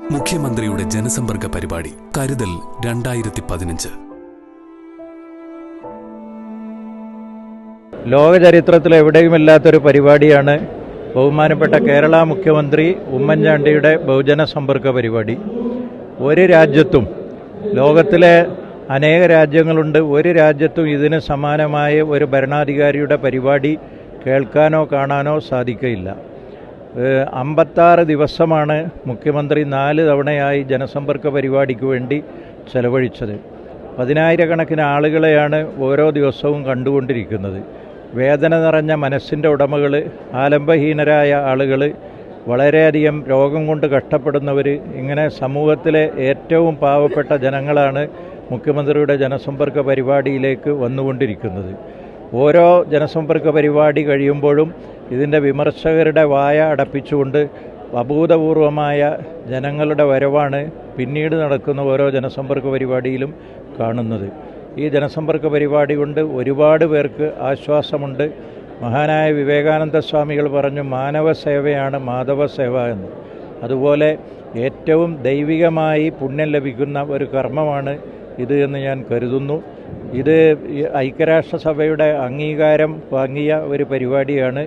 മുഖ്യമന്ത്രിയുടെ ജനസമ്പർക്ക പരിപാടി കരുതൽ 2015. ലോക ചരിത്രത്തിൽ എവിടെയുമില്ലാത്തൊരു പരിപാടിയാണ് ബഹുമാനപ്പെട്ട കേരള മുഖ്യമന്ത്രി ഉമ്മൻചാണ്ടിയുടെ ബഹുജന സമ്പർക്ക പരിപാടി. ഒരു രാജ്യത്തും, ലോകത്തിലെ അനേക രാജ്യങ്ങളുണ്ട്, ഒരു രാജ്യത്തും ഇതിന് സമാനമായ ഒരു ഭരണാധികാരിയുടെ പരിപാടി കേൾക്കാനോ കാണാനോ സാധിക്കുകയില്ല. 56 ദിവസമാണ് മുഖ്യമന്ത്രി 4 തവണയായി ജനസമ്പർക്ക പരിപാടിക്ക് വേണ്ടി ചെലവഴിച്ചത്. 10,000-കണക്കിന് ആളുകളെയാണ് ഓരോ ദിവസവും കണ്ടുകൊണ്ടിരിക്കുന്നത്. വേദന നിറഞ്ഞ മനസ്സിൻ്റെ ഉടമകൾ, ആലംബഹീനരായ ആളുകൾ, വളരെയധികം രോഗം കൊണ്ട് കഷ്ടപ്പെടുന്നവർ, ഇങ്ങനെ സമൂഹത്തിലെ ഏറ്റവും പാവപ്പെട്ട ജനങ്ങളാണ് മുഖ്യമന്ത്രിയുടെ ജനസമ്പർക്ക പരിപാടിയിലേക്ക് വന്നുകൊണ്ടിരിക്കുന്നത്. ഓരോ ജനസമ്പർക്ക പരിപാടി കഴിയുമ്പോഴും ഇതിൻ്റെ വിമർശകരുടെ വായ അടപ്പിച്ചുകൊണ്ട് അഭൂതപൂർവമായ ജനങ്ങളുടെ വരവാണ് പിന്നീട് നടക്കുന്ന ഓരോ ജനസമ്പർക്ക പരിപാടിയിലും കാണുന്നത്. ഈ ജനസമ്പർക്ക പരിപാടി കൊണ്ട് ഒരുപാട് പേർക്ക് ആശ്വാസമുണ്ട്. മഹാനായ വിവേകാനന്ദ സ്വാമികൾ പറഞ്ഞു, മാനവ സേവയാണ് മാധവ സേവ എന്ന്. അതുപോലെ ഏറ്റവും ദൈവികമായി പുണ്യം ലഭിക്കുന്ന ഒരു കർമ്മമാണ് ഇത് എന്ന് ഞാൻ കരുതുന്നു. ഇത് ഐക്യരാഷ്ട്രസഭയുടെ അംഗീകാരം വാങ്ങിയ ഒരു പരിപാടിയാണ്.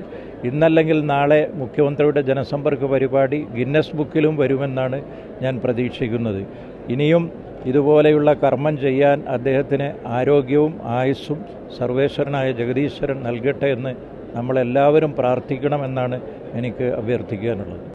ഇന്നല്ലെങ്കിൽ നാളെ മുഖ്യമന്ത്രിയുടെ ജനസമ്പർക്ക പരിപാടി ഗിന്നസ് ബുക്കിലും വരുമെന്നാണ് ഞാൻ പ്രതീക്ഷിക്കുന്നത്. ഇനിയും ഇതുപോലെയുള്ള കർമ്മം ചെയ്യാൻ അദ്ദേഹത്തിന് ആരോഗ്യവും ആയുസ്സും സർവേശ്വരനായ ജഗദീശ്വരൻ നൽകട്ടെ എന്ന് നമ്മളെല്ലാവരും പ്രാർത്ഥിക്കണമെന്നാണ് എനിക്ക് അഭ്യർത്ഥിക്കാനുള്ളത്.